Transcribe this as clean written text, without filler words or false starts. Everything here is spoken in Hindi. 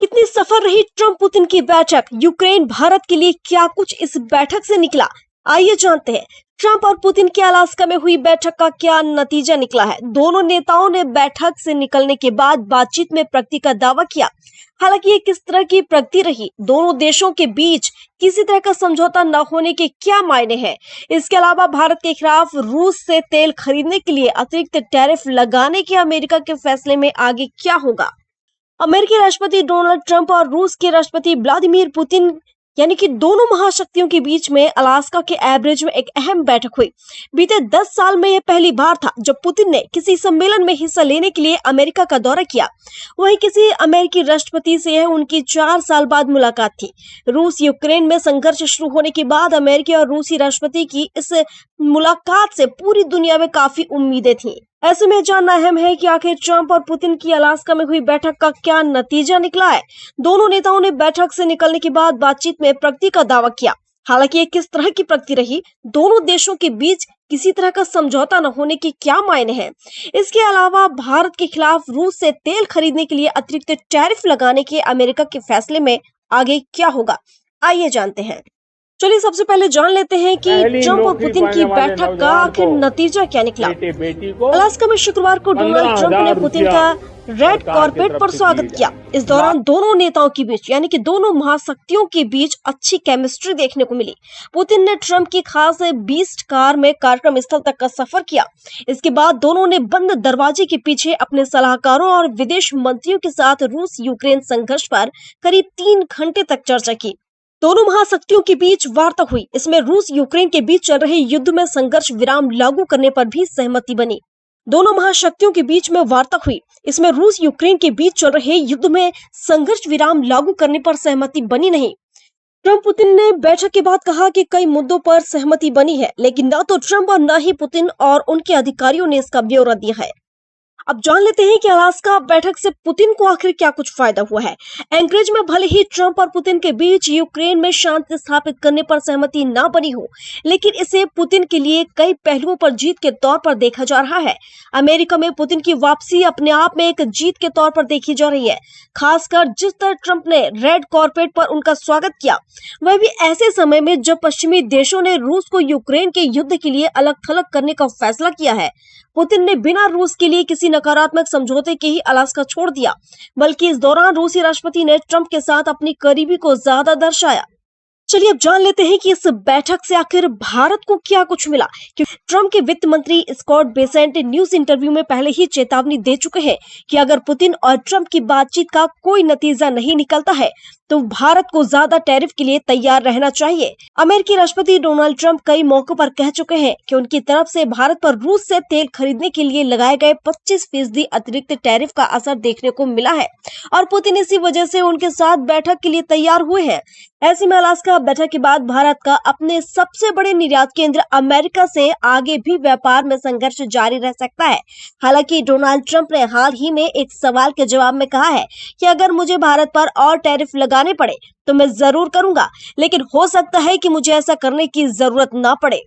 कितनी सफल रही ट्रंप पुतिन की बैठक? यूक्रेन भारत के लिए क्या कुछ इस बैठक से निकला? आइए जानते हैं ट्रंप और पुतिन की अलास्का में हुई बैठक का क्या नतीजा निकला है। दोनों नेताओं ने बैठक से निकलने के बाद बातचीत में प्रगति का दावा किया। हालांकि ये किस तरह की प्रगति रही, दोनों देशों के बीच किसी तरह का समझौता न होने के क्या मायने हैं, इसके अलावा भारत के खिलाफ रूस से तेल खरीदने के लिए अतिरिक्त टैरिफ लगाने के अमेरिका के फैसले में आगे क्या होगा। अमेरिकी राष्ट्रपति डोनाल्ड ट्रंप और रूस के राष्ट्रपति व्लादिमीर पुतिन यानी कि दोनों महाशक्तियों के बीच में अलास्का के एवरेज में एक अहम बैठक हुई। बीते 10 साल में यह पहली बार था जब पुतिन ने किसी सम्मेलन में हिस्सा लेने के लिए अमेरिका का दौरा किया। वहीं किसी अमेरिकी राष्ट्रपति से यह उनकी 4 साल बाद मुलाकात थी। रूस यूक्रेन में संघर्ष शुरू होने के बाद अमेरिकी और रूसी राष्ट्रपति की इस मुलाकात से पूरी दुनिया में काफी उम्मीदें थीं। ऐसे में जानना अहम है कि आखिर ट्रंप और पुतिन की अलास्का में हुई बैठक का क्या नतीजा निकला है। दोनों नेताओं ने बैठक से निकलने के बाद बातचीत में प्रगति का दावा किया। हालांकि ये किस तरह की प्रगति रही, दोनों देशों के बीच किसी तरह का समझौता न होने के क्या मायने हैं, इसके अलावा भारत के खिलाफ रूस से तेल खरीदने के लिए अतिरिक्त टैरिफ लगाने के अमेरिका के फैसले में आगे क्या होगा, आइए जानते हैं। चलिए सबसे पहले जान लेते हैं कि ट्रंप और पुतिन की बैठक का आखिर नतीजा क्या निकला। अलास्का में शुक्रवार को डोनाल्ड ट्रंप ने पुतिन का रेड कार्पेट पर स्वागत किया। इस दौरान दोनों नेताओं के बीच यानी कि दोनों महाशक्तियों के बीच अच्छी केमिस्ट्री देखने को मिली। पुतिन ने ट्रंप की खास बीस्ट कार में कार्यक्रम स्थल तक का सफर किया। इसके बाद दोनों ने बंद दरवाजे के पीछे अपने सलाहकारों और विदेश मंत्रियों के साथ रूस यूक्रेन संघर्ष पर करीब 3 घंटे तक चर्चा की। दोनों महाशक्तियों के बीच वार्ता हुई। इसमें रूस यूक्रेन के बीच चल रहे युद्ध में संघर्ष विराम लागू करने पर भी सहमति बनी। दोनों महाशक्तियों के बीच में वार्ता हुई। इसमें रूस यूक्रेन के बीच चल रहे युद्ध में संघर्ष विराम लागू करने पर सहमति बनी नहीं। ट्रंप पुतिन ने बैठक के बाद कहा कि कई मुद्दों पर सहमति बनी है, लेकिन न तो ट्रंप और न ही पुतिन और उनके अधिकारियों ने इसका ब्यौरा दिया है। अब जान लेते हैं कि अलास्का बैठक से पुतिन को आखिर क्या कुछ फायदा हुआ है। एंकरेज में भले ही ट्रंप और पुतिन के बीच यूक्रेन में शांति स्थापित करने पर सहमति न बनी हो, लेकिन इसे पुतिन के लिए कई पहलुओं पर जीत के तौर पर देखा जा रहा है। अमेरिका में पुतिन की वापसी अपने आप में एक जीत के तौर पर देखी जा रही है, खासकर जिस तरह ट्रंप ने रेड कार्पेट पर उनका स्वागत किया, वह भी ऐसे समय में जब पश्चिमी देशों ने रूस को यूक्रेन के युद्ध के लिए अलग थलग करने का फैसला किया है। पुतिन ने बिना रूस के लिए किसी नकारात्मक समझौते के ही अलास्का छोड़ दिया, बल्कि इस दौरान रूसी राष्ट्रपति ने ट्रंप के साथ अपनी करीबी को ज्यादा दर्शाया। चलिए अब जान लेते हैं कि इस बैठक से आखिर भारत को क्या कुछ मिला। क्योंकि ट्रंप के वित्त मंत्री स्कॉट बेसेंट न्यूज इंटरव्यू में पहले ही चेतावनी दे चुके हैं कि अगर पुतिन और ट्रंप की बातचीत का कोई नतीजा नहीं निकलता है तो भारत को ज्यादा टैरिफ के लिए तैयार रहना चाहिए। अमेरिकी राष्ट्रपति डोनाल्ड ट्रंप कई मौकों पर कह चुके हैं कि उनकी तरफ से भारत पर रूस से तेल खरीदने के लिए लगाए गए 25% अतिरिक्त टैरिफ का असर देखने को मिला है और पुतिन इसी वजह से उनके साथ बैठक के लिए तैयार हुए हैं। ऐसे में अलास्का बैठक के बाद भारत का अपने सबसे बड़े निर्यात केंद्र अमेरिका से आगे भी व्यापार में संघर्ष जारी रह सकता है। हालांकि डोनाल्ड ट्रंप ने हाल ही में एक सवाल के जवाब में कहा है कि अगर मुझे भारत पर और टैरिफ लगाने पड़े तो मैं जरूर करूंगा, लेकिन हो सकता है कि मुझे ऐसा करने की जरूरत ना पड़े।